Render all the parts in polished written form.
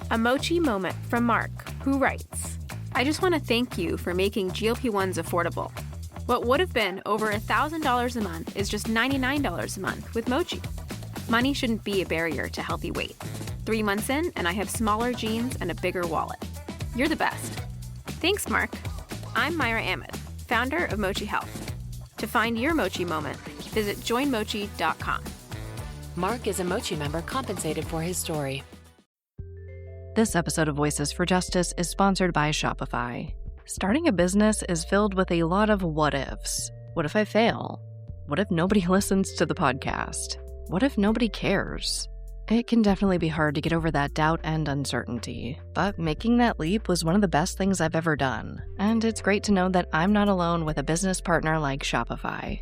A mochi moment from Mark, who writes, I just want to thank you for making GLP-1s affordable. What would have been over $1,000 a month is just $99 a month with Mochi. Money shouldn't be a barrier to healthy weight. 3 months in, and I have smaller jeans and a bigger wallet. You're the best. Thanks, Mark. I'm Myra Ahmed, founder of Mochi Health. To find your Mochi moment, visit joinmochi.com. Mark is a Mochi member compensated for his story. This episode of Voices for Justice is sponsored by Shopify. Starting a business is filled with a lot of what-ifs. What if I fail? What if nobody listens to the podcast? What if nobody cares? It can definitely be hard to get over that doubt and uncertainty, but making that leap was one of the best things I've ever done, and it's great to know that I'm not alone with a business partner like Shopify.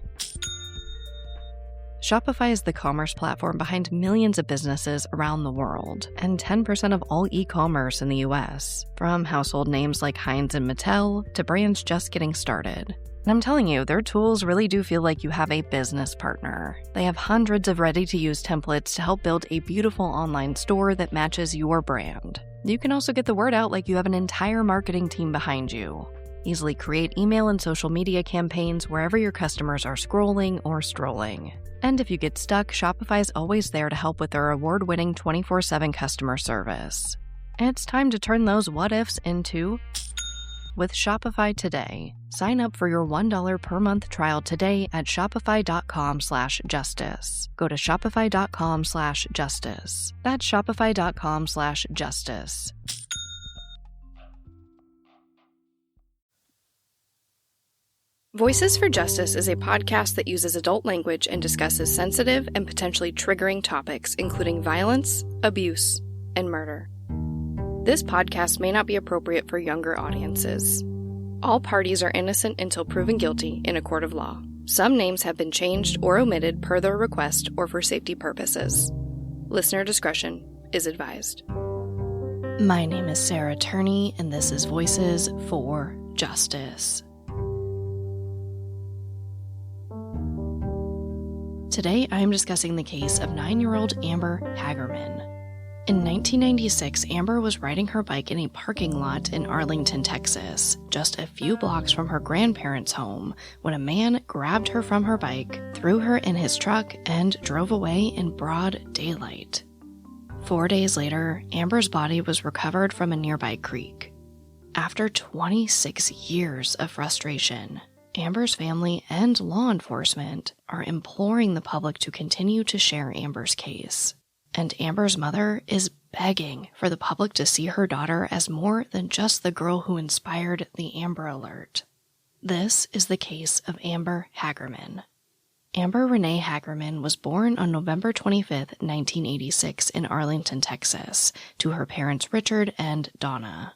Shopify is the commerce platform behind millions of businesses around the world, and 10% of all e-commerce in the US, from household names like Heinz and Mattel to brands just getting started. And I'm telling you, their tools really do feel like you have a business partner. They have hundreds of ready-to-use templates to help build a beautiful online store that matches your brand. You can also get the word out like you have an entire marketing team behind you. Easily create email and social media campaigns wherever your customers are scrolling or strolling. And if you get stuck, Shopify is always there to help with their award-winning 24/7 customer service. It's time to turn those what-ifs into with Shopify today. Sign up for your $1 per month trial today at shopify.com/justice. Go to shopify.com/justice. That's shopify.com/justice. Voices for Justice is a podcast that uses adult language and discusses sensitive and potentially triggering topics, including violence, abuse, and murder. This podcast may not be appropriate for younger audiences. All parties are innocent until proven guilty in a court of law. Some names have been changed or omitted per their request or for safety purposes. Listener discretion is advised. My name is Sarah Turney, and this is Voices for Justice. Today, I am discussing the case of 9-year-old Amber Hagerman. In 1996, Amber was riding her bike in a parking lot in Arlington, Texas, just a few blocks from her grandparents' home, when a man grabbed her from her bike, threw her in his truck, and drove away in broad daylight. 4 days later, Amber's body was recovered from a nearby creek. After 26 years of frustration, Amber's family and law enforcement are imploring the public to continue to share Amber's case. And Amber's mother is begging for the public to see her daughter as more than just the girl who inspired the Amber Alert. This is the case of Amber Hagerman. Amber Renee Hagerman was born on November 25, 1986 in Arlington, Texas, to her parents Richard and Donna.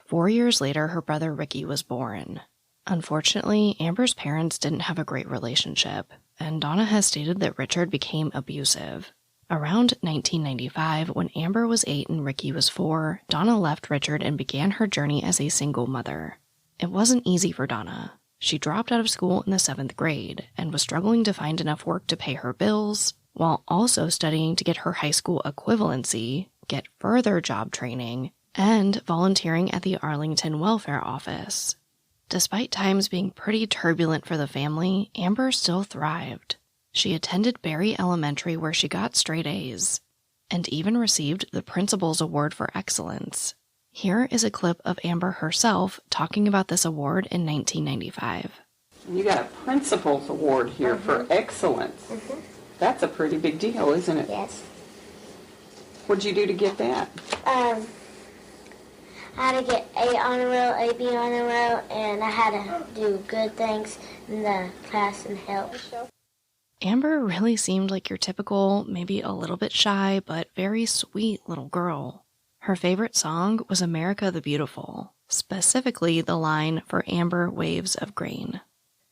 4 years later, her brother Ricky was born. Unfortunately, Amber's parents didn't have a great relationship, and Donna has stated that Richard became abusive. Around 1995, when Amber was 8 and Ricky was 4, Donna left Richard and began her journey as a single mother. It wasn't easy for Donna. She dropped out of school in the 7th grade and was struggling to find enough work to pay her bills, while also studying to get her high school equivalency, get further job training, and volunteering at the Arlington Welfare Office. Despite times being pretty turbulent for the family, Amber still thrived. She attended Berry Elementary where she got straight A's, and even received the Principal's Award for Excellence. Here is a clip of Amber herself talking about this award in 1995. You got a Principal's Award here for excellence. That's a pretty big deal, isn't it? Yes. What'd you do to get that? I had to get A on a row, A, B on a row, and I had to do good things in the class and help. Amber really seemed like your typical, maybe a little bit shy, but very sweet little girl. Her favorite song was America the Beautiful, specifically the line "For Amber Waves of Grain."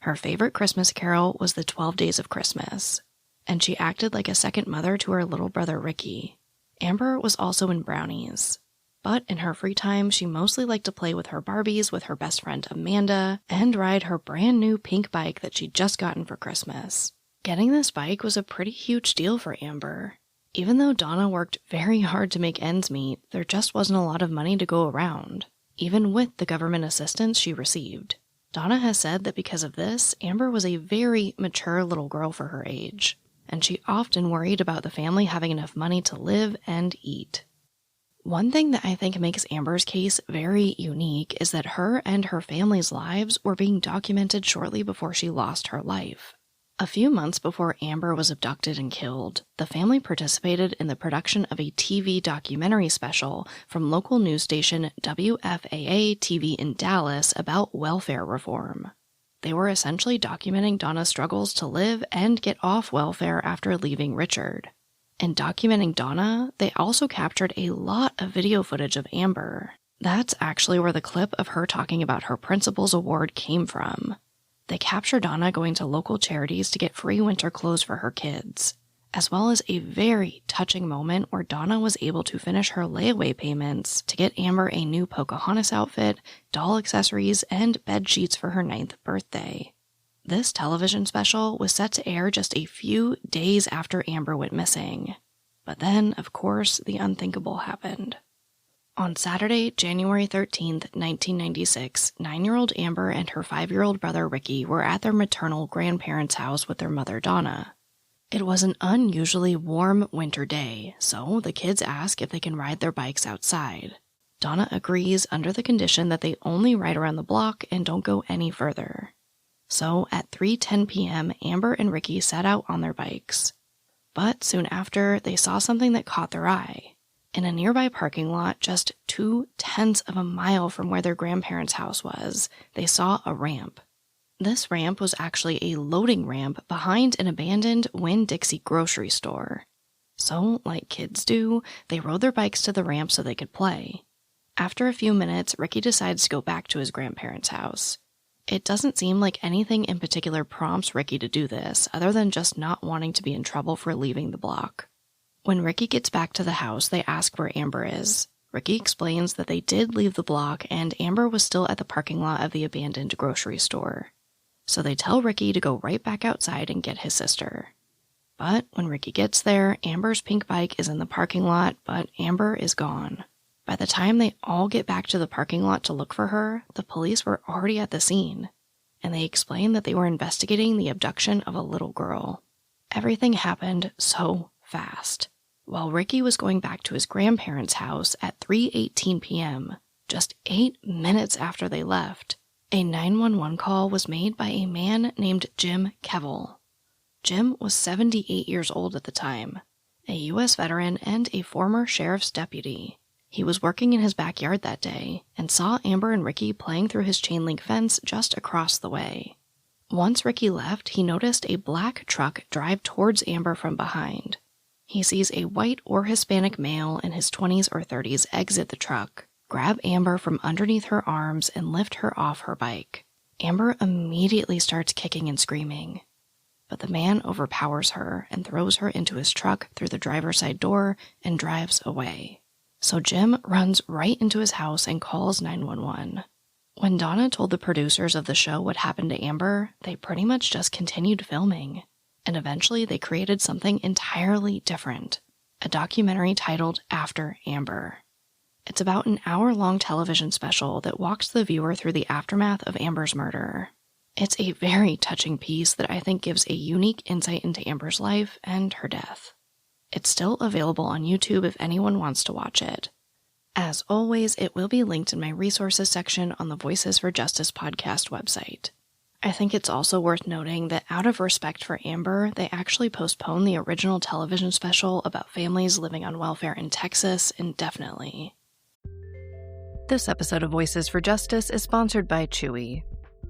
Her favorite Christmas carol was the 12 Days of Christmas, and she acted like a second mother to her little brother Ricky. Amber was also in Brownies. But in her free time, she mostly liked to play with her Barbies with her best friend Amanda and ride her brand new pink bike that she'd just gotten for Christmas. Getting this bike was a pretty huge deal for Amber. Even though Donna worked very hard to make ends meet, there just wasn't a lot of money to go around, even with the government assistance she received. Donna has said that because of this, Amber was a very mature little girl for her age, and she often worried about the family having enough money to live and eat. One thing that I think makes Amber's case very unique is that her and her family's lives were being documented shortly before she lost her life. A few months before Amber was abducted and killed, the family participated in the production of a TV documentary special from local news station WFAA-TV in Dallas about welfare reform. They were essentially documenting Donna's struggles to live and get off welfare after leaving Richard. In documenting Donna, they also captured a lot of video footage of Amber. That's actually where the clip of her talking about her Principal's Award came from. They capture Donna going to local charities to get free winter clothes for her kids, as well as a very touching moment where Donna was able to finish her layaway payments to get Amber a new Pocahontas outfit, doll accessories, and bed sheets for her 9th birthday. This television special was set to air just a few days after Amber went missing. But then, of course, the unthinkable happened. On Saturday, January 13th, 1996, 9-year-old Amber and her 5-year-old brother Ricky were at their maternal grandparents' house with their mother Donna. It was an unusually warm winter day, so the kids ask if they can ride their bikes outside. Donna agrees under the condition that they only ride around the block and don't go any further. So at 3:10 p.m., Amber and Ricky set out on their bikes. But soon after, they saw something that caught their eye. In a nearby parking lot, just 0.2 of a mile from where their grandparents' house was, they saw a ramp. This ramp was actually a loading ramp behind an abandoned Winn-Dixie grocery store. So, like kids do, they rode their bikes to the ramp so they could play. After a few minutes, Ricky decides to go back to his grandparents' house. It doesn't seem like anything in particular prompts Ricky to do this, other than just not wanting to be in trouble for leaving the block. When Ricky gets back to the house, they ask where Amber is. Ricky explains that they did leave the block and Amber was still at the parking lot of the abandoned grocery store. So they tell Ricky to go right back outside and get his sister. But when Ricky gets there, Amber's pink bike is in the parking lot, but Amber is gone. By the time they all get back to the parking lot to look for her, the police were already at the scene, and they explain that they were investigating the abduction of a little girl. Everything happened so fast. While Ricky was going back to his grandparents' house at 3:18 p.m., just 8 minutes after they left, a 911 call was made by a man named Jim Kevill. Jim was 78 years old at the time, a U.S. veteran and a former sheriff's deputy. He was working in his backyard that day and saw Amber and Ricky playing through his chain-link fence just across the way. Once Ricky left, he noticed a black truck drive towards Amber from behind. He sees a white or Hispanic male in his 20s or 30s exit the truck, grab Amber from underneath her arms, and lift her off her bike. Amber immediately starts kicking and screaming. But the man overpowers her and throws her into his truck through the driver's side door and drives away. So Jim runs right into his house and calls 911. When Donna told the producers of the show what happened to Amber, they pretty much just continued filming. And eventually they created something entirely different, a documentary titled After Amber. It's about an hour-long television special that walks the viewer through the aftermath of Amber's murder. It's a very touching piece that I think gives a unique insight into Amber's life and her death. It's still available on YouTube if anyone wants to watch it. As always, it will be linked in my resources section on the Voices for Justice podcast website. I think it's also worth noting that out of respect for Amber, they actually postponed the original television special about families living on welfare in Texas indefinitely. This episode of Voices for Justice is sponsored by Chewy.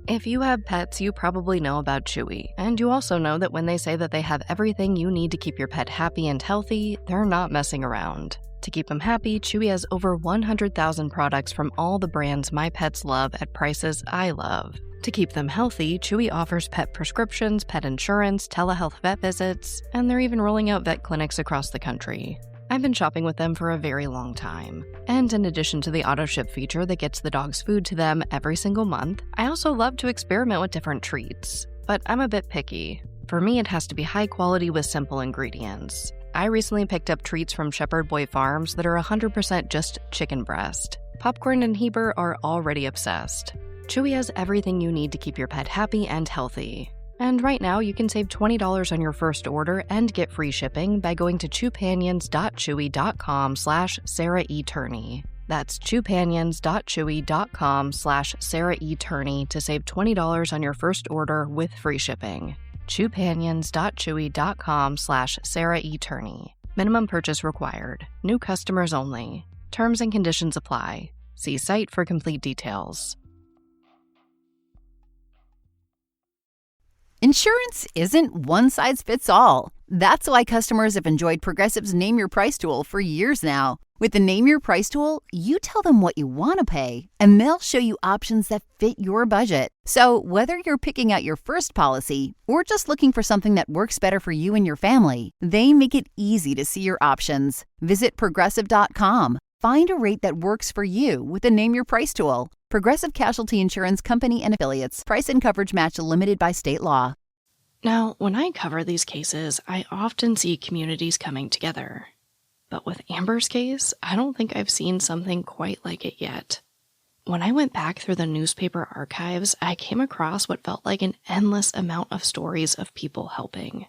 If you have pets, you probably know about Chewy, and you also know that when they say that they have everything you need to keep your pet happy and healthy, they're not messing around. To keep them happy, Chewy has over 100,000 products from all the brands my pets love at prices I love. To keep them healthy, Chewy offers pet prescriptions, pet insurance, telehealth vet visits, and they're even rolling out vet clinics across the country. I've been shopping with them for a very long time. And in addition to the auto-ship feature that gets the dog's food to them every single month, I also love to experiment with different treats. But I'm a bit picky. For me, it has to be high quality with simple ingredients. I recently picked up treats from Shepherd Boy Farms that are 100% just chicken breast. Popcorn and Heber are already obsessed. Chewy has everything you need to keep your pet happy and healthy. And right now, you can save $20 on your first order and get free shipping by going to chewpanions.chewy.com/Sarah E. Turney. That's chewpanions.chewy.com/Sarah E. Turney to save $20 on your first order with free shipping. chewpanions.chewy.com/Sarah E. Turney. Minimum purchase required. New customers only. Terms and conditions apply. See site for complete details. Insurance isn't one size fits all. That's why customers have enjoyed Progressive's Name Your Price tool for years now. With the Name Your Price tool, you tell them what you want to pay, and they'll show you options that fit your budget. So whether you're picking out your first policy or just looking for something that works better for you and your family, they make it easy to see your options. Visit Progressive.com. Find a rate that works for you with the Name Your Price tool. Progressive Casualty Insurance Company and Affiliates. Price and coverage match limited by state law. Now, when I cover these cases, I often see communities coming together. But with Amber's case, I don't think I've seen something quite like it yet. When I went back through the newspaper archives, I came across what felt like an endless amount of stories of people helping.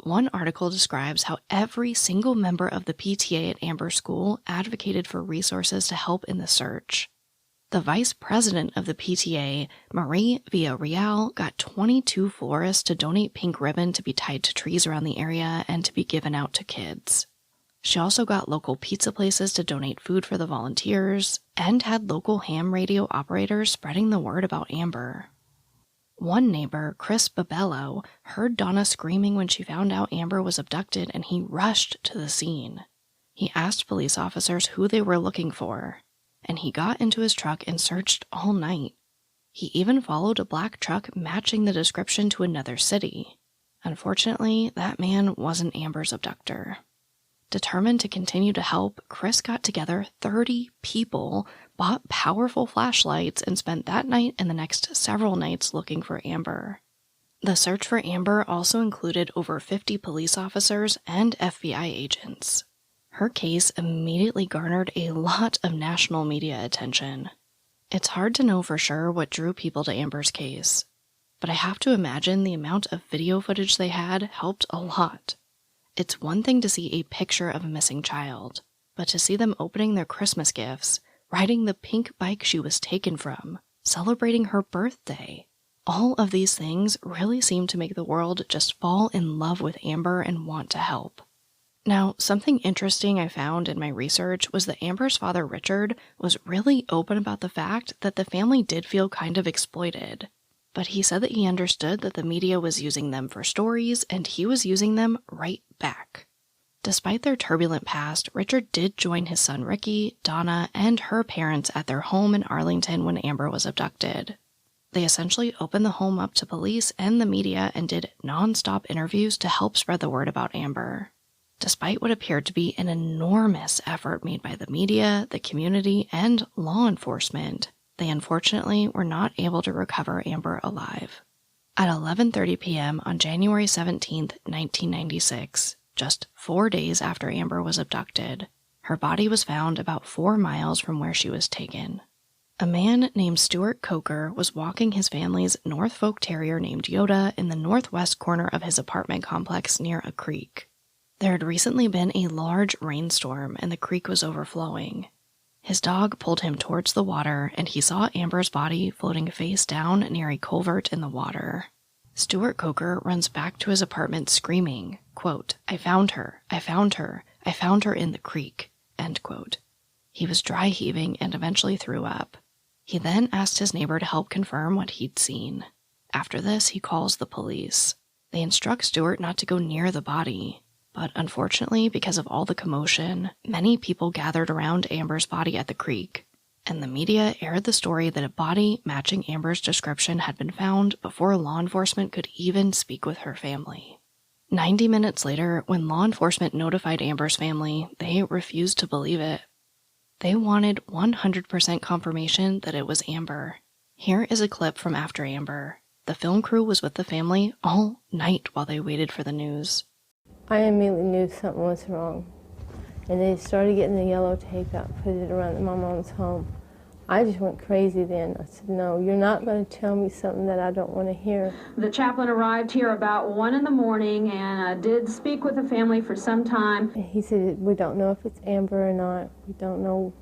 One article describes how every single member of the PTA at Amber School advocated for resources to help in the search. The vice president of the PTA, Marie Villarreal, got 22 florists to donate pink ribbon to be tied to trees around the area and to be given out to kids. She also got local pizza places to donate food for the volunteers and had local ham radio operators spreading the word about Amber. One neighbor, Chris Babello, heard Donna screaming when she found out Amber was abducted, and he rushed to the scene. He asked police officers who they were looking for, and he got into his truck and searched all night. He even followed a black truck matching the description to another city. Unfortunately, that man wasn't Amber's abductor. Determined to continue to help, Chris got together 30 people, bought powerful flashlights, and spent that night and the next several nights looking for Amber. The search for Amber also included over 50 police officers and FBI agents. Her case immediately garnered a lot of national media attention. It's hard to know for sure what drew people to Amber's case, but I have to imagine the amount of video footage they had helped a lot. It's one thing to see a picture of a missing child, but to see them opening their Christmas gifts, riding the pink bike she was taken from, celebrating her birthday, all of these things really seem to make the world just fall in love with Amber and want to help. Now, something interesting I found in my research was that Amber's father, Richard, was really open about the fact that the family did feel kind of exploited. But he said that he understood that the media was using them for stories, and he was using them right back. Despite their turbulent past, Richard did join his son Ricky, Donna, and her parents at their home in Arlington when Amber was abducted. They essentially opened the home up to police and the media and did non-stop interviews to help spread the word about Amber. Despite what appeared to be an enormous effort made by the media, the community, and law enforcement, they unfortunately were not able to recover Amber alive. At 11:30 p.m. on January 17, 1996, just 4 days after Amber was abducted, her body was found about 4 miles from where she was taken. A man named Stuart Coker was walking his family's Norfolk Terrier named Yoda in the northwest corner of his apartment complex near a creek. There had recently been a large rainstorm and the creek was overflowing. His dog pulled him towards the water, and he saw Amber's body floating face down near a culvert in the water. Stuart Coker runs back to his apartment screaming, quote, I found her, I found her, I found her in the creek, end quote. He was dry heaving and eventually threw up. He then asked his neighbor to help confirm what he'd seen. After this, he calls the police. They instruct Stuart not to go near the body. But unfortunately, because of all the commotion, many people gathered around Amber's body at the creek, and the media aired the story that a body matching Amber's description had been found before law enforcement could even speak with her family. 90 minutes later, when law enforcement notified Amber's family, they refused to believe it. They wanted 100% confirmation that it was Amber. Here is a clip from after Amber. The film crew was with the family all night while they waited for the news. I immediately knew something was wrong. And they started getting the yellow tape out, put it around my mom's home. I just went crazy then. I said, no, you're not going to tell me something that I don't want to hear. The chaplain arrived here about 1 in the morning and did speak with the family for some time. He said, we don't know if it's Amber or not. We don't know.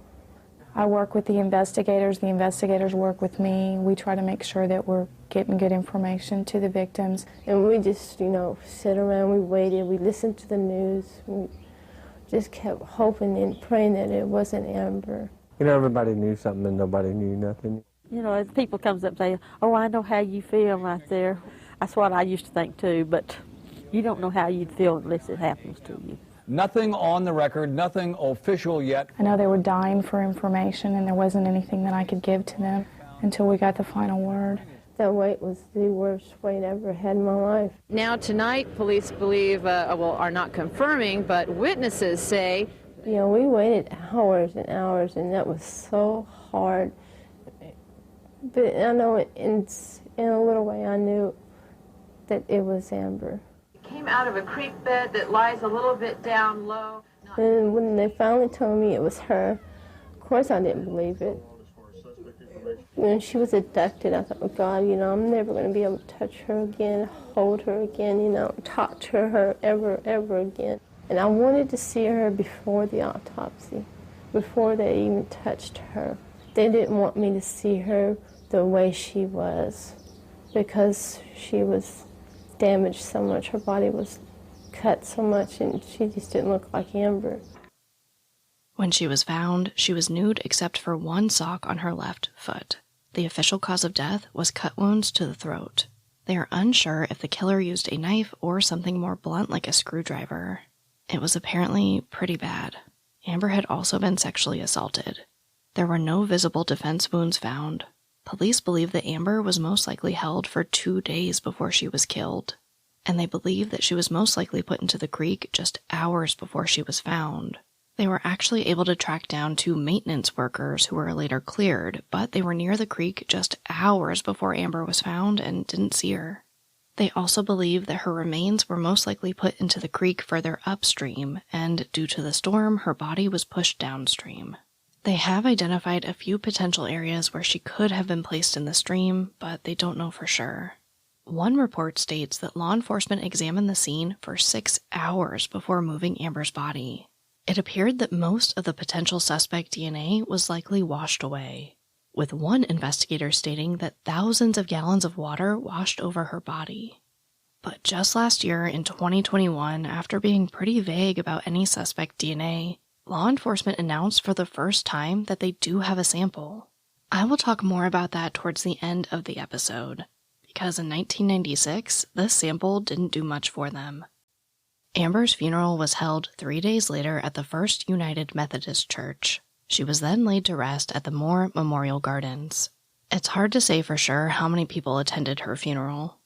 I work with the investigators. The investigators work with me. We try to make sure that we're getting good information to the victims. And we just, sit around, we waited, we listened to the news. We just kept hoping and praying that it wasn't Amber. Everybody knew something and nobody knew nothing. As people comes up and say, oh, I know how you feel right there. That's what I used to think too, but you don't know how you'd feel unless it happens to you. Nothing on the record, nothing official yet. I know they were dying for information and there wasn't anything that I could give to them until we got the final word. That wait was the worst wait I ever had in my life. Now tonight, police believe, are not confirming, but witnesses say we waited hours and hours, and that was so hard. But I know in a little way I knew that it was Amber. It came out of a creek bed that lies a little bit down low. And when they finally told me it was her, of course I didn't believe it. When she was abducted, I thought, oh God, I'm never going to be able to touch her again, hold her again, talk to her ever again. And I wanted to see her before the autopsy, before they even touched her. They didn't want me to see her the way she was because she was damaged so much. Her body was cut so much and she just didn't look like Amber. When she was found, she was nude except for one sock on her left foot. The official cause of death was cut wounds to the throat. They are unsure if the killer used a knife or something more blunt like a screwdriver. It was apparently pretty bad. Amber had also been sexually assaulted. There were no visible defense wounds found. Police believe that Amber was most likely held for 2 days before she was killed, and they believe that she was most likely put into the creek just hours before she was found. They were actually able to track down 2 maintenance workers who were later cleared, but they were near the creek just hours before Amber was found and didn't see her. They also believe that her remains were most likely put into the creek further upstream, and due to the storm, her body was pushed downstream. They have identified a few potential areas where she could have been placed in the stream, but they don't know for sure. One report states that law enforcement examined the scene for 6 hours before moving Amber's body. It appeared that most of the potential suspect DNA was likely washed away, with one investigator stating that thousands of gallons of water washed over her body. But just last year, in 2021, after being pretty vague about any suspect DNA, law enforcement announced for the first time that they do have a sample. I will talk more about that towards the end of the episode, because in 1996, this sample didn't do much for them. Amber's funeral was held 3 days later at the First United Methodist Church. She was then laid to rest at the Moore Memorial Gardens. It's hard to say for sure how many people attended her funeral,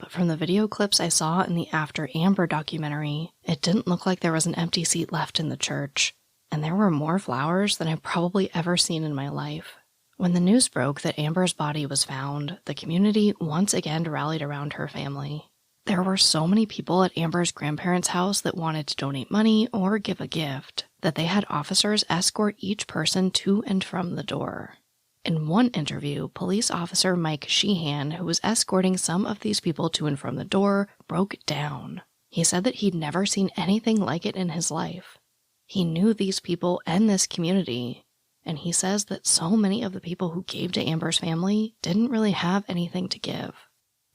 but from the video clips I saw in the After Amber documentary, it didn't look like there was an empty seat left in the church, and there were more flowers than I've probably ever seen in my life. When the news broke that Amber's body was found, the community once again rallied around her family. There were so many people at Amber's grandparents' house that wanted to donate money or give a gift that they had officers escort each person to and from the door. In one interview, police officer Mike Sheehan, who was escorting some of these people to and from the door, broke down. He said that he'd never seen anything like it in his life. He knew these people and this community, and he says that so many of the people who gave to Amber's family didn't really have anything to give.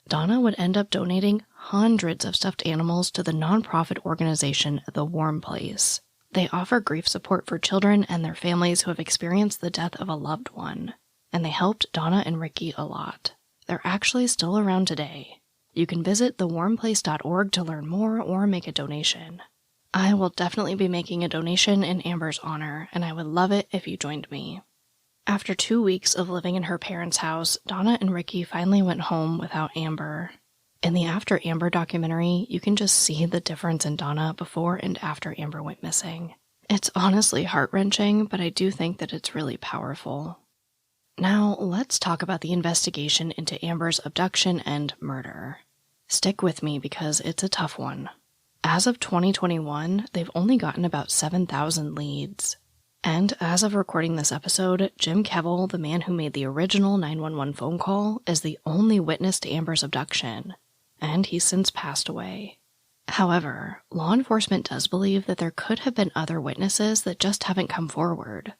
Donna would end up donating hundreds of stuffed animals to the nonprofit organization The Warm Place. They offer grief support for children and their families who have experienced the death of a loved one, and they helped Donna and Ricky a lot. They're actually still around today. You can visit thewarmplace.org to learn more or make a donation. I will definitely be making a donation in Amber's honor, and I would love it if you joined me. After 2 weeks of living in her parents' house, Donna and Ricky finally went home without Amber. In the After Amber documentary, you can just see the difference in Donna before and after Amber went missing. It's honestly heart-wrenching, but I do think that it's really powerful. Now, let's talk about the investigation into Amber's abduction and murder. Stick with me because it's a tough one. As of 2021, they've only gotten about 7,000 leads. And as of recording this episode, Jim Kevill, the man who made the original 911 phone call, is the only witness to Amber's abduction, and he's since passed away. However, law enforcement does believe that there could have been other witnesses that just haven't come forward.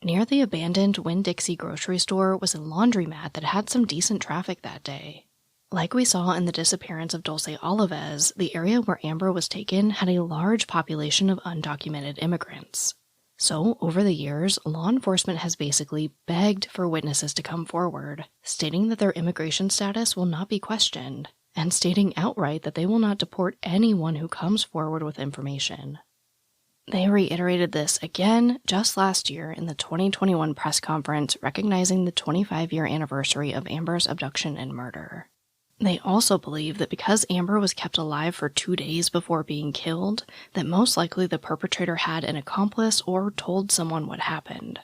Near the abandoned Winn-Dixie grocery store was a laundromat that had some decent traffic that day. Like we saw in the disappearance of Dulce Olives, the area where Amber was taken had a large population of undocumented immigrants. So, over the years, law enforcement has basically begged for witnesses to come forward, stating that their immigration status will not be questioned, and stating outright that they will not deport anyone who comes forward with information. They reiterated this again just last year in the 2021 press conference recognizing the 25-year anniversary of Amber's abduction and murder. They also believe that because Amber was kept alive for 2 days before being killed, that most likely the perpetrator had an accomplice or told someone what happened.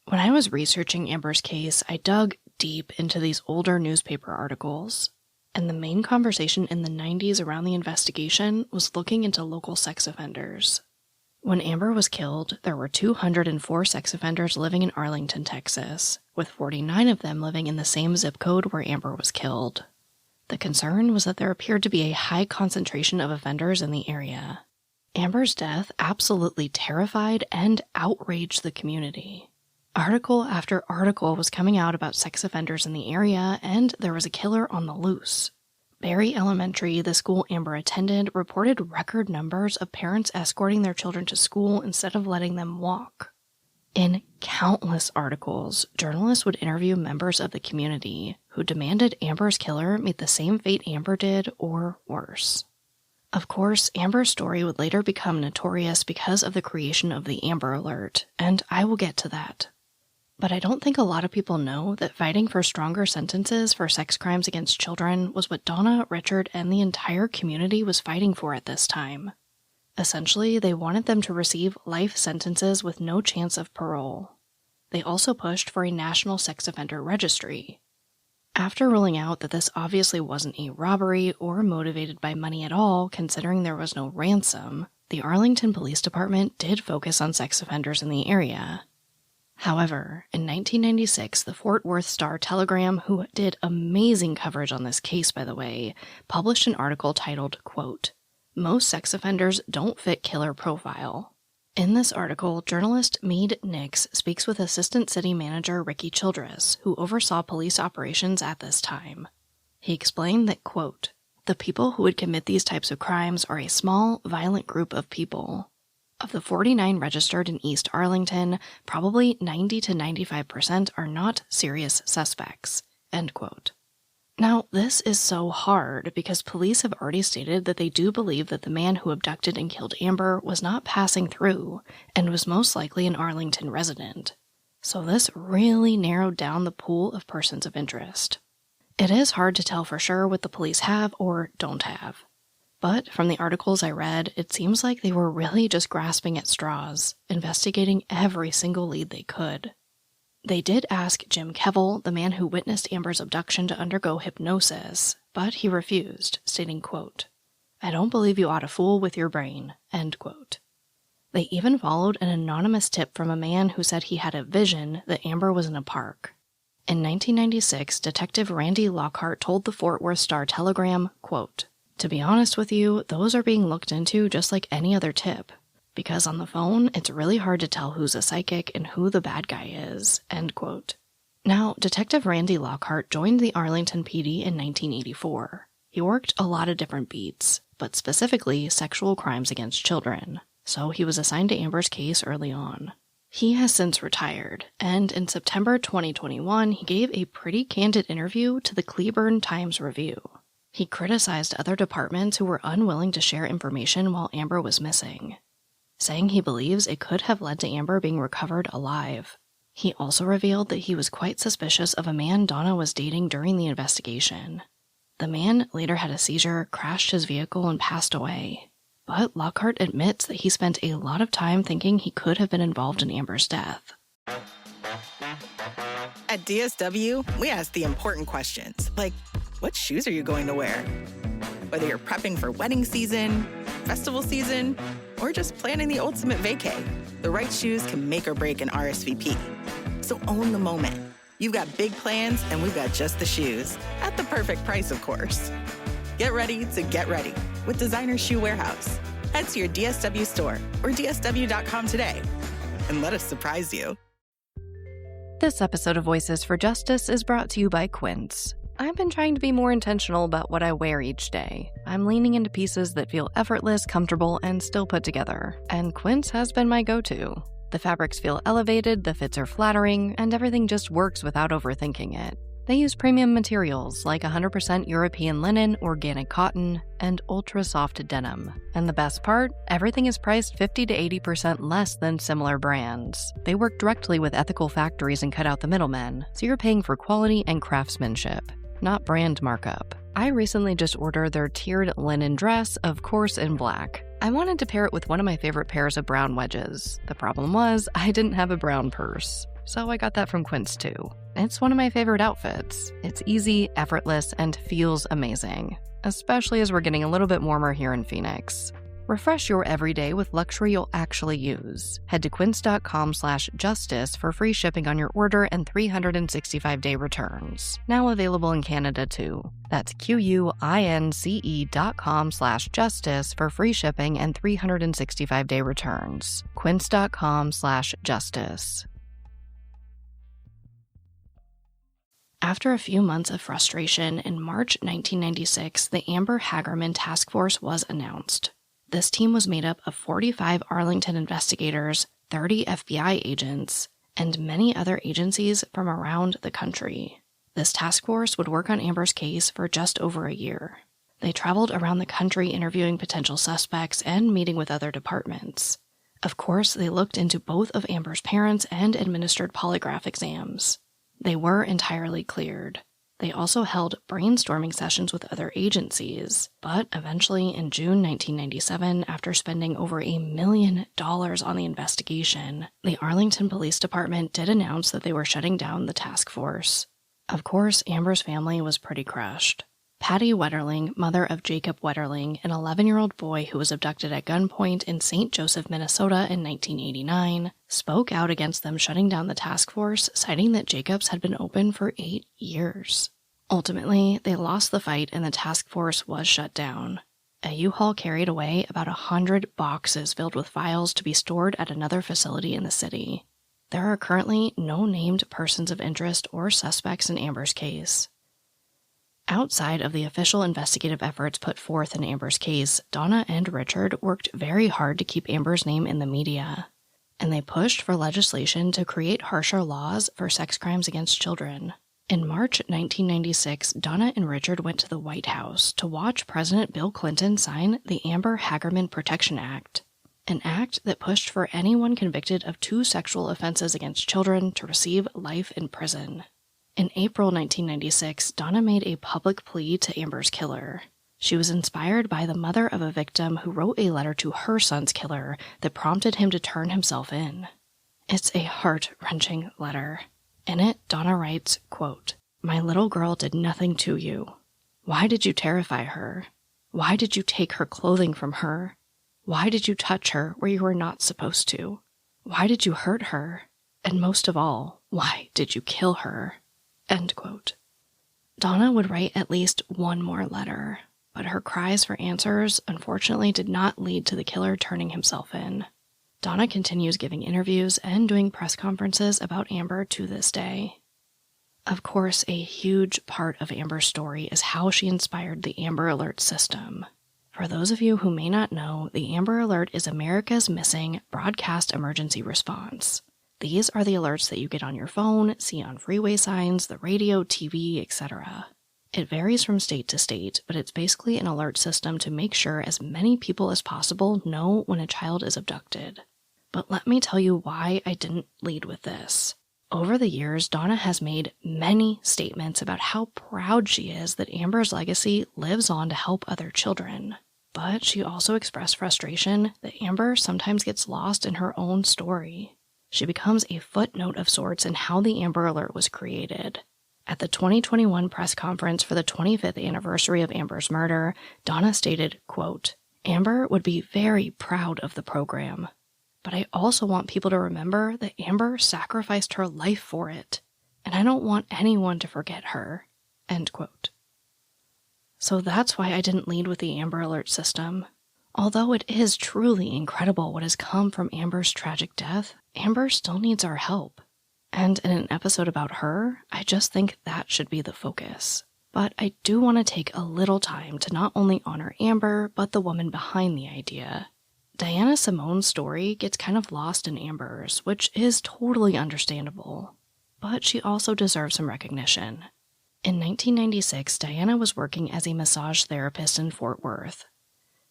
When I was researching Amber's case, I dug deep into these older newspaper articles, and the main conversation in the 90s around the investigation was looking into local sex offenders. When Amber was killed, there were 204 sex offenders living in Arlington, Texas, with 49 of them living in the same zip code where Amber was killed. The concern was that there appeared to be a high concentration of offenders in the area. Amber's death absolutely terrified and outraged the community. Article after article was coming out about sex offenders in the area, and there was a killer on the loose. Berry Elementary, the school Amber attended, reported record numbers of parents escorting their children to school instead of letting them walk. In countless articles, journalists would interview members of the community who demanded Amber's killer meet the same fate Amber did, or worse. Of course, Amber's story would later become notorious because of the creation of the Amber Alert, and I will get to that. But I don't think a lot of people know that fighting for stronger sentences for sex crimes against children was what Donna, Richard, and the entire community was fighting for at this time. Essentially, they wanted them to receive life sentences with no chance of parole. They also pushed for a national sex offender registry. After ruling out that this obviously wasn't a robbery or motivated by money at all, considering there was no ransom, the Arlington Police Department did focus on sex offenders in the area. However, in 1996, the Fort Worth Star-Telegram, who did amazing coverage on this case, by the way, published an article titled, quote, "Most sex offenders don't fit killer profile." In this article, journalist Meade Nix speaks with Assistant City Manager Ricky Childress, who oversaw police operations at this time. He explained that, quote, "The people who would commit these types of crimes are a small, violent group of people. Of the 49 registered in East Arlington, probably 90 to 95% are not serious suspects." End quote. Now, this is so hard because police have already stated that they do believe that the man who abducted and killed Amber was not passing through and was most likely an Arlington resident. So this really narrowed down the pool of persons of interest. It is hard to tell for sure what the police have or don't have. But from the articles I read, it seems like they were really just grasping at straws, investigating every single lead they could. They did ask Jim Kevill, the man who witnessed Amber's abduction, to undergo hypnosis, but he refused, stating, quote, "I don't believe you ought to fool with your brain," end quote. They even followed an anonymous tip from a man who said he had a vision that Amber was in a park. In 1996, Detective Randy Lockhart told the Fort Worth Star-Telegram, quote, "To be honest with you, those are being looked into just like any other tip. Because on the phone, it's really hard to tell who's a psychic and who the bad guy is," end quote. Now, Detective Randy Lockhart joined the Arlington PD in 1984. He worked a lot of different beats, but specifically sexual crimes against children, so he was assigned to Amber's case early on. He has since retired, and in September 2021, he gave a pretty candid interview to the Cleburne Times-Review. He criticized other departments who were unwilling to share information while Amber was missing, saying he believes it could have led to Amber being recovered alive. He also revealed that he was quite suspicious of a man Donna was dating during the investigation. The man later had a seizure, crashed his vehicle, and passed away. But Lockhart admits that he spent a lot of time thinking he could have been involved in Amber's death. At DSW, we ask the important questions, like, what shoes are you going to wear? Whether you're prepping for wedding season, festival season, or just planning the ultimate vacay, the right shoes can make or break an RSVP. So own the moment. You've got big plans, and we've got just the shoes. At the perfect price, of course. Get ready to get ready with Designer Shoe Warehouse. Head to your DSW store or dsw.com today and let us surprise you. This episode of Voices for Justice is brought to you by Quince. I've been trying to be more intentional about what I wear each day. I'm leaning into pieces that feel effortless, comfortable, and still put together. And Quince has been my go-to. The fabrics feel elevated, the fits are flattering, and everything just works without overthinking it. They use premium materials like 100% European linen, organic cotton, and ultra-soft denim. And the best part? Everything is priced 50 to 80% less than similar brands. They work directly with ethical factories and cut out the middlemen, so you're paying for quality and craftsmanship, not brand markup. I recently just ordered their tiered linen dress, of course in black. I wanted to pair it with one of my favorite pairs of brown wedges. The problem was, I didn't have a brown purse. So I got that from Quince too. It's one of my favorite outfits. It's easy, effortless, and feels amazing, especially as we're getting a little bit warmer here in Phoenix. Refresh your everyday with luxury you'll actually use. Head to quince.com/justice for free shipping on your order and 365-day returns. Now available in Canada too. That's QUINCE.com/justice for free shipping and 365-day returns. Quince.com/justice. After a few months of frustration, in March 1996, the Amber Hagerman Task Force was announced. This team was made up of 45 Arlington investigators, 30 FBI agents, and many other agencies from around the country. This task force would work on Amber's case for just over a year. They traveled around the country interviewing potential suspects and meeting with other departments. Of course, they looked into both of Amber's parents and administered polygraph exams. They were entirely cleared. They also held brainstorming sessions with other agencies, but eventually in June 1997, after spending over $1 million on the investigation, the Arlington Police Department did announce that they were shutting down the task force. Of course, Amber's family was pretty crushed. Patty Wetterling, mother of Jacob Wetterling, an 11-year-old boy who was abducted at gunpoint in St. Joseph, Minnesota in 1989, spoke out against them shutting down the task force, citing that Jacob's had been open for 8 years. Ultimately, they lost the fight and the task force was shut down. A U-Haul carried away about 100 boxes filled with files to be stored at another facility in the city. There are currently no named persons of interest or suspects in Amber's case. Outside of the official investigative efforts put forth in Amber's case, Donna and Richard worked very hard to keep Amber's name in the media, and they pushed for legislation to create harsher laws for sex crimes against children. In March 1996, Donna and Richard went to the White House to watch President Bill Clinton sign the Amber Hagerman Protection Act, an act that pushed for anyone convicted of 2 sexual offenses against children to receive life in prison. In April 1996, Donna made a public plea to Amber's killer. She was inspired by the mother of a victim who wrote a letter to her son's killer that prompted him to turn himself in. It's a heart-wrenching letter. In it, Donna writes, quote, "My little girl did nothing to you. Why did you terrify her? Why did you take her clothing from her? Why did you touch her where you were not supposed to? Why did you hurt her? And most of all, why did you kill her?" End quote. Donna would write at least one more letter, but her cries for answers unfortunately did not lead to the killer turning himself in. Donna continues giving interviews and doing press conferences about Amber to this day. Of course, a huge part of Amber's story is how she inspired the Amber Alert system. For those of you who may not know, the Amber Alert is America's missing broadcast emergency response. These are the alerts that you get on your phone, see on freeway signs, the radio, TV, etc. It varies from state to state, but it's basically an alert system to make sure as many people as possible know when a child is abducted. But let me tell you why I didn't lead with this. Over the years, Donna has made many statements about how proud she is that Amber's legacy lives on to help other children. But she also expressed frustration that Amber sometimes gets lost in her own story. She becomes a footnote of sorts in how the Amber Alert was created. At the 2021 press conference for the 25th anniversary of Amber's murder, Donna stated, quote, Amber would be very proud of the program. But I also want people to remember that Amber sacrificed her life for it, and I don't want anyone to forget her." End quote. So that's why I didn't lead with the Amber Alert system. Although it is truly incredible what has come from Amber's tragic death, Amber still needs our help. And in an episode about her, I just think that should be the focus. But I do want to take a little time to not only honor Amber, but the woman behind the idea. Diana Simone's story gets kind of lost in Amber's, which is totally understandable. But she also deserves some recognition. In 1996, Diana was working as a massage therapist in Fort Worth.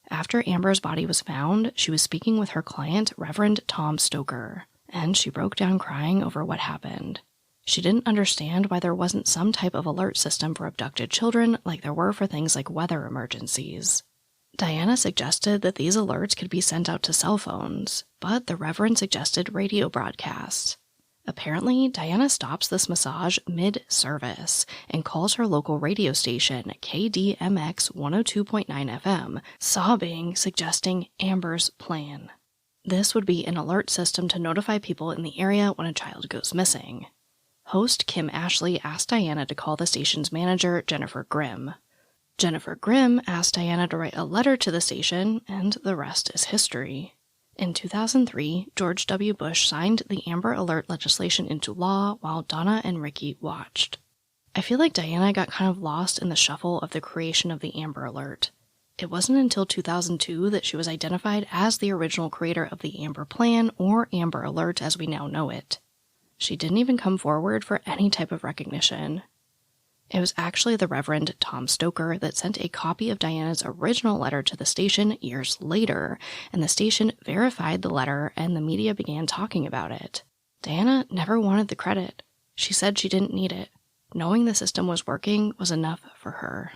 After Amber's body was found, she was speaking with her client, Reverend Tom Stoker, and she broke down crying over what happened. She didn't understand why there wasn't some type of alert system for abducted children like there were for things like weather emergencies. Diana suggested that these alerts could be sent out to cell phones, but the Reverend suggested radio broadcasts. Apparently, Diana stops this massage mid-service and calls her local radio station, KDMX 102.9 FM, sobbing, suggesting Amber's plan. This would be an alert system to notify people in the area when a child goes missing. Host Kim Ashley asked Diana to call the station's manager, Jennifer Grimm. Jennifer Grimm asked Diana to write a letter to the station, and the rest is history. In 2003, George W. Bush signed the Amber Alert legislation into law while Donna and Ricky watched. I feel like Diana got kind of lost in the shuffle of the creation of the Amber Alert. It wasn't until 2002 that she was identified as the original creator of the Amber Plan, or Amber Alert as we now know it. She didn't even come forward for any type of recognition. It was actually the Reverend Tom Stoker that sent a copy of Diana's original letter to the station years later, and the station verified the letter and the media began talking about it. Diana never wanted the credit. She said she didn't need it. Knowing the system was working was enough for her.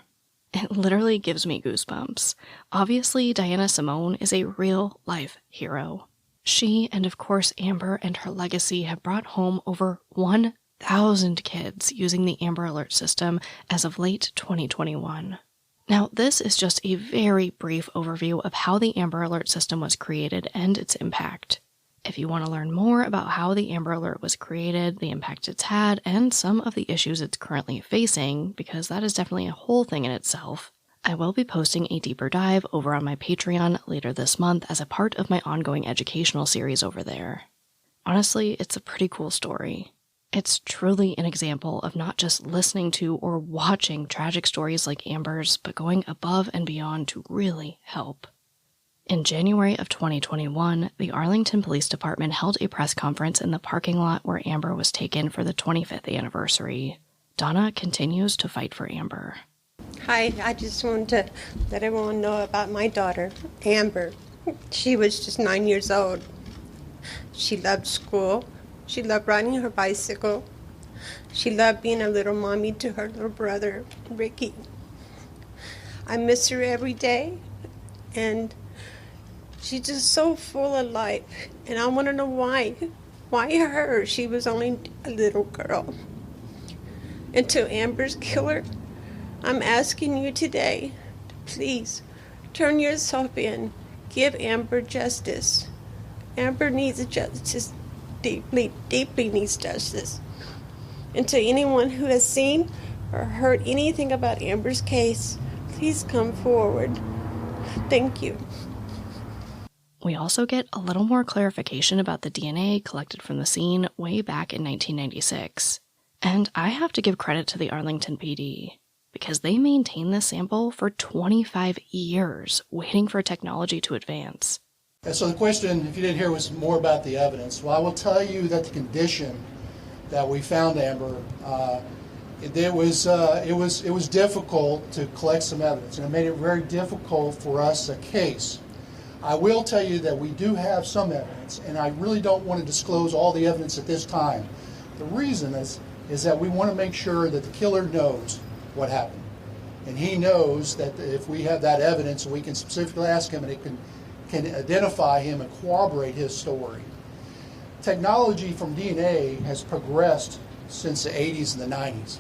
It literally gives me goosebumps. Obviously, Diana Simone is a real-life hero. She, and of course Amber and her legacy, have brought home over 1,000 kids using the Amber Alert system as of late 2021. Now, this is just a very brief overview of how the Amber Alert system was created and its impact. If you want to learn more about how the Amber Alert was created, the impact it's had, and some of the issues it's currently facing, because that is definitely a whole thing in itself, I will be posting a deeper dive over on my Patreon later this month as a part of my ongoing educational series over there. Honestly, it's a pretty cool story. It's truly an example of not just listening to or watching tragic stories like Amber's, but going above and beyond to really help. In January of 2021, the Arlington Police Department held a press conference in the parking lot where Amber was taken for the 25th anniversary. Donna continues to fight for Amber. Hi, I just wanted to let everyone know about my daughter, Amber. She was just 9 years old. She loved school. She loved riding her bicycle. She loved being a little mommy to her little brother, Ricky. I miss her every day, and she's just so full of life, and I want to know why. Why her? She was only a little girl. And to Amber's killer, I'm asking you today, please, turn yourself in. Give Amber justice. Amber needs justice, deeply, deeply needs justice. And to anyone who has seen or heard anything about Amber's case, please come forward. Thank you. We also get a little more clarification about the DNA collected from the scene way back in 1996. And I have to give credit to the Arlington PD, because they maintained this sample for 25 years, waiting for technology to advance. And so the question, if you didn't hear, was more about the evidence. Well, I will tell you that the condition that we found Amber, it was difficult to collect some evidence, and it made it very difficult for us a case. I will tell you that we do have some evidence, and I really don't want to disclose all the evidence at this time. The reason is that we want to make sure that the killer knows what happened. And he knows that if we have that evidence, we can specifically ask him, and it can identify him and corroborate his story. Technology from DNA has progressed since the 80s and the 90s.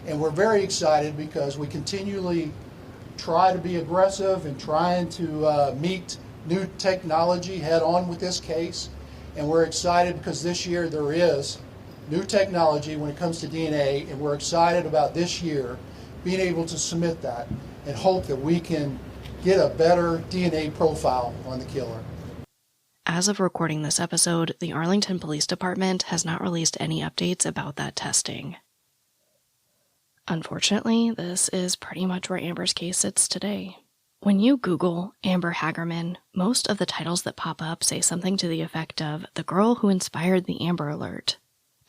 And we're very excited because we continually try to be aggressive and trying to meet new technology head on with this case. And we're excited because this year there is new technology when it comes to DNA, and we're excited about this year being able to submit that and hope that we can get a better DNA profile on the killer. As of recording this episode, the Arlington Police Department has not released any updates about that testing. Unfortunately, this is pretty much where Amber's case sits today. When you Google Amber Hagerman, most of the titles that pop up say something to the effect of "the girl who inspired the Amber Alert,"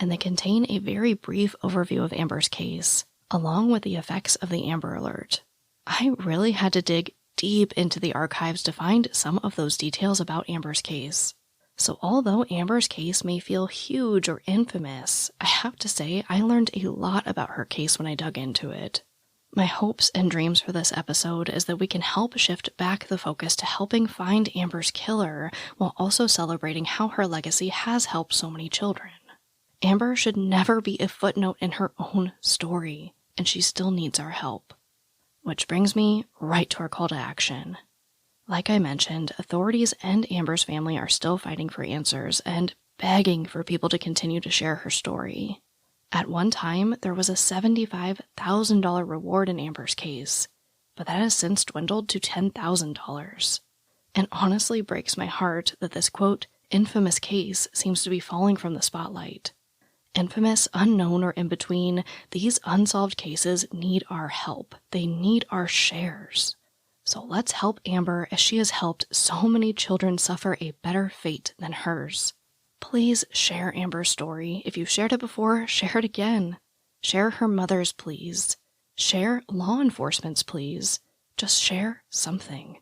and they contain a very brief overview of Amber's case, along with the effects of the Amber Alert. I really had to dig deep into the archives to find some of those details about Amber's case. So although Amber's case may feel huge or infamous, I have to say I learned a lot about her case when I dug into it. My hopes and dreams for this episode is that we can help shift back the focus to helping find Amber's killer while also celebrating how her legacy has helped so many children. Amber should never be a footnote in her own story, and she still needs our help. Which brings me right to our call to action. Like I mentioned, authorities and Amber's family are still fighting for answers and begging for people to continue to share her story. At one time, there was a $75,000 reward in Amber's case, but that has since dwindled to $10,000. And honestly breaks my heart that this, quote, infamous case seems to be falling from the spotlight. Infamous, unknown, or in between, these unsolved cases need our help. They need our shares. So let's help Amber as she has helped so many children suffer a better fate than hers. Please share Amber's story. If you've shared it before, share it again. Share her mother's pleas. Share law enforcement's pleas. Just share something.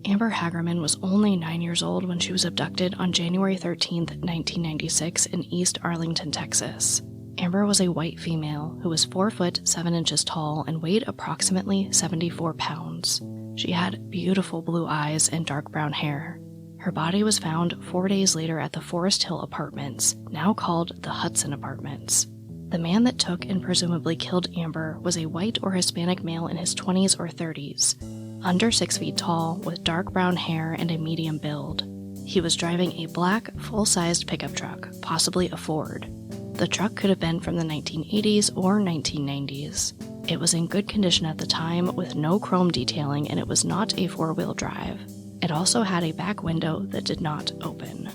Amber Hagerman was only 9 years old when she was abducted on January 13th, 1996 in East Arlington, Texas. Amber was a white female who was 4 foot 7 inches tall and weighed approximately 74 pounds. She had beautiful blue eyes and dark brown hair. Her body was found 4 days later at the Forest Hill Apartments, now called the Hudson Apartments. The man that took and presumably killed Amber was a white or Hispanic male in his 20s or 30s, under 6 feet tall, with dark brown hair and a medium build. He was driving a black, full-sized pickup truck, possibly a Ford. The truck could have been from the 1980s or 1990s. It was in good condition at the time, with no chrome detailing, and it was not a four-wheel drive. It also had a back window that did not open.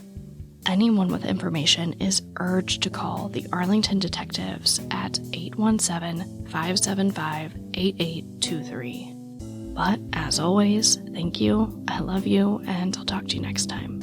Anyone with information is urged to call the Arlington detectives at 817-575-8823. But, as always, thank you, I love you, and I'll talk to you next time.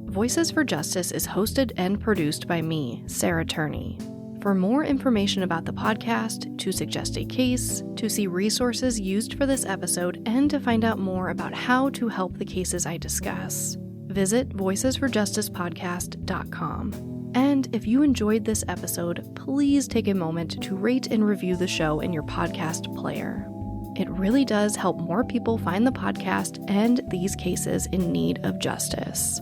Voices for Justice is hosted and produced by me, Sarah Turney. For more information about the podcast, to suggest a case, to see resources used for this episode, and to find out more about how to help the cases I discuss, visit voicesforjusticepodcast.com. And if you enjoyed this episode, please take a moment to rate and review the show in your podcast player. It really does help more people find the podcast and these cases in need of justice.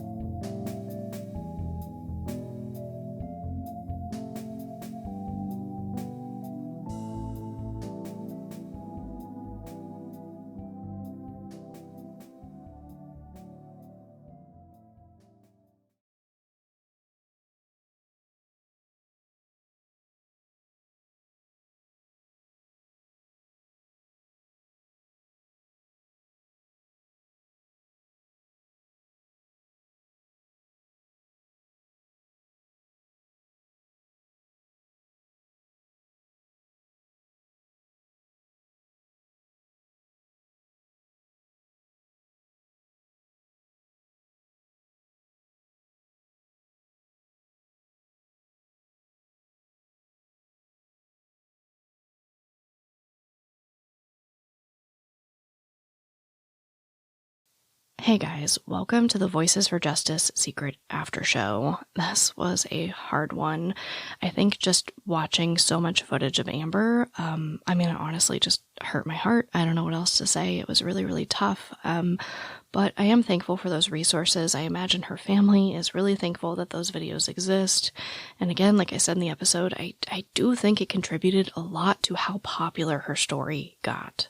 Hey guys, welcome to the Voices for Justice Secret After Show. This was a hard one. I think just watching so much footage of Amber, it honestly just hurt my heart. I don't know what else to say. It was really, really tough. But I am thankful for those resources. I imagine her family is really thankful that those videos exist. And again, like I said in the episode, I do think it contributed a lot to how popular her story got.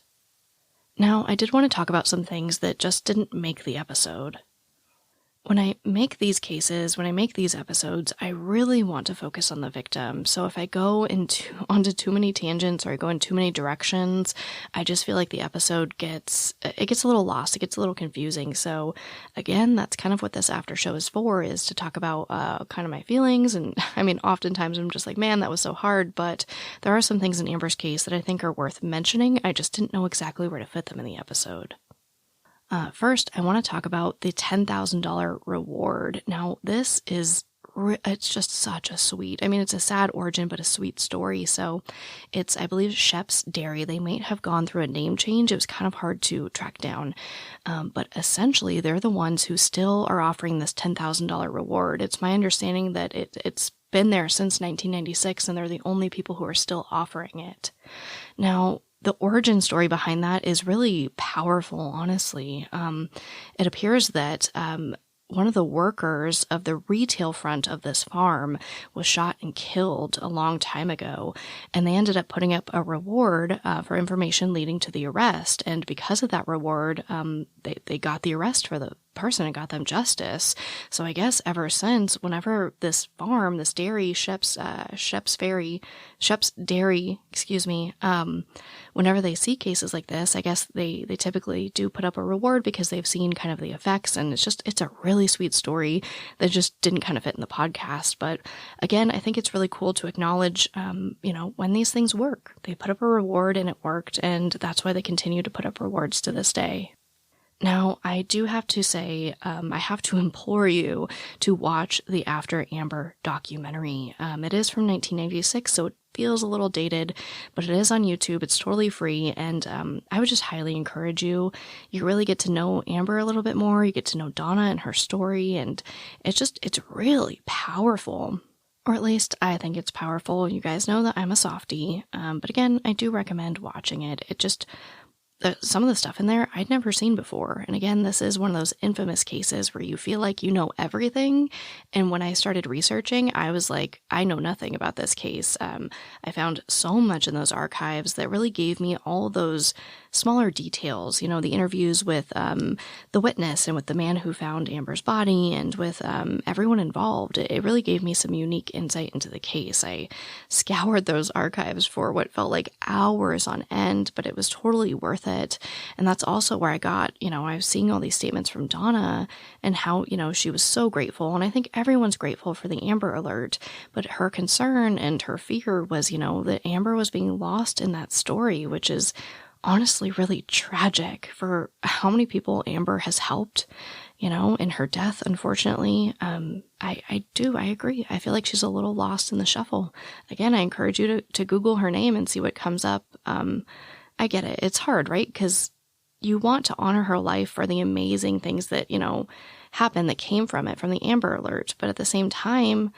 Now, I did want to talk about some things that just didn't make the episode. When I make these cases, when I make these episodes, I really want to focus on the victim. So if I go onto too many tangents or I go in too many directions, I just feel like the episode gets a little lost. It gets a little confusing. So again, that's kind of what this after show is for, is to talk about kind of my feelings. And I mean, oftentimes I'm just like, man, that was so hard. But there are some things in Amber's case that I think are worth mentioning. I just didn't know exactly where to fit them in the episode. First, I want to talk about the $10,000 reward. Now, this is, it's just such a sweet, I mean, it's a sad origin, but a sweet story. So it's, I believe, Shep's Dairy. They might have gone through a name change. It was kind of hard to track down. But essentially, they're the ones who still are offering this $10,000 reward. It's my understanding that it's been there since 1996, and they're the only people who are still offering it. Now, the origin story behind that is really powerful, honestly. It appears that one of the workers of the retail front of this farm was shot and killed a long time ago, and they ended up putting up a reward for information leading to the arrest. And because of that reward, they got the arrest for the person and got them justice. So I guess ever since, whenever this farm, this dairy, Shep's Dairy, whenever they see cases like this, I guess they typically do put up a reward because they've seen kind of the effects. And it's a really sweet story that just didn't kind of fit in the podcast. But again, I think it's really cool to acknowledge, when these things work. They put up a reward and it worked, and that's why they continue to put up rewards to this day. Now, I do have to say, I have to implore you to watch the After Amber documentary. It is from 1996, so it feels a little dated, but it is on YouTube. It's totally free, and I would just highly encourage you. You really get to know Amber a little bit more. You get to know Donna and her story, and it's really powerful. Or at least I think it's powerful. You guys know that I'm a softie, but again, I do recommend watching it. Some of the stuff in there I'd never seen before. And again, this is one of those infamous cases where you feel like you know everything. And when I started researching, I was like, I know nothing about this case. I found so much in those archives that really gave me all those smaller details, the interviews with the witness and with the man who found Amber's body and with everyone involved. It really gave me some unique insight into the case. I scoured those archives for what felt like hours on end, but it was totally worth it. And that's also where I got, I was seeing all these statements from Donna and how, she was so grateful. And I think everyone's grateful for the Amber Alert, but her concern and her fear was, that Amber was being lost in that story, which is honestly really tragic for how many people Amber has helped, in her death, unfortunately. I agree. I feel like she's a little lost in the shuffle. Again, I encourage you to Google her name and see what comes up. I get it. It's hard, right? Because you want to honor her life for the amazing things that, happened that came from it, from the Amber Alert. But at the same time,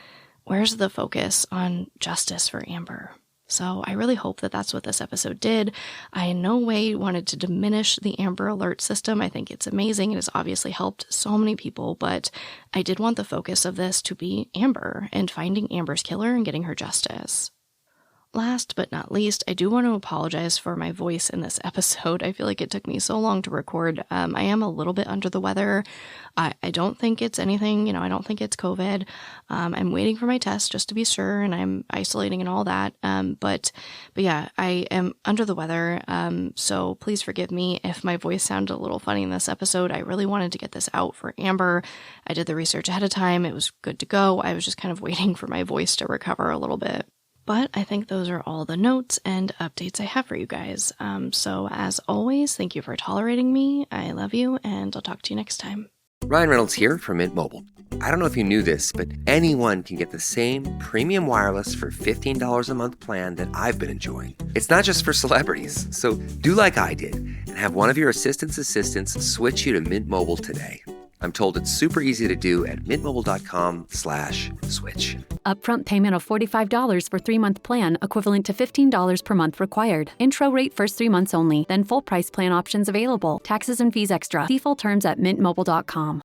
where's the focus on justice for Amber? So I really hope that that's what this episode did. I in no way wanted to diminish the Amber Alert system. I think it's amazing. It has obviously helped so many people, but I did want the focus of this to be Amber and finding Amber's killer and getting her justice. Last but not least, I do want to apologize for my voice in this episode. I feel like it took me so long to record. I am a little bit under the weather. I don't think it's anything, I don't think it's COVID. I'm waiting for my test just to be sure, and I'm isolating and all that. But yeah, I am under the weather. So please forgive me if my voice sounded a little funny in this episode. I really wanted to get this out for Amber. I did the research ahead of time. It was good to go. I was just kind of waiting for my voice to recover a little bit. But I think those are all the notes and updates I have for you guys. So as always, thank you for tolerating me. I love you, and I'll talk to you next time. Ryan Reynolds here from Mint Mobile. I don't know if you knew this, but anyone can get the same premium wireless for $15 a month plan that I've been enjoying. It's not just for celebrities. So do like I did and have one of your assistants switch you to Mint Mobile today. I'm told it's super easy to do at mintmobile.com/switch. Upfront payment of $45 for 3-month plan, equivalent to $15 per month required. Intro rate first 3 months only, then full price plan options available. Taxes and fees extra. See full terms at mintmobile.com.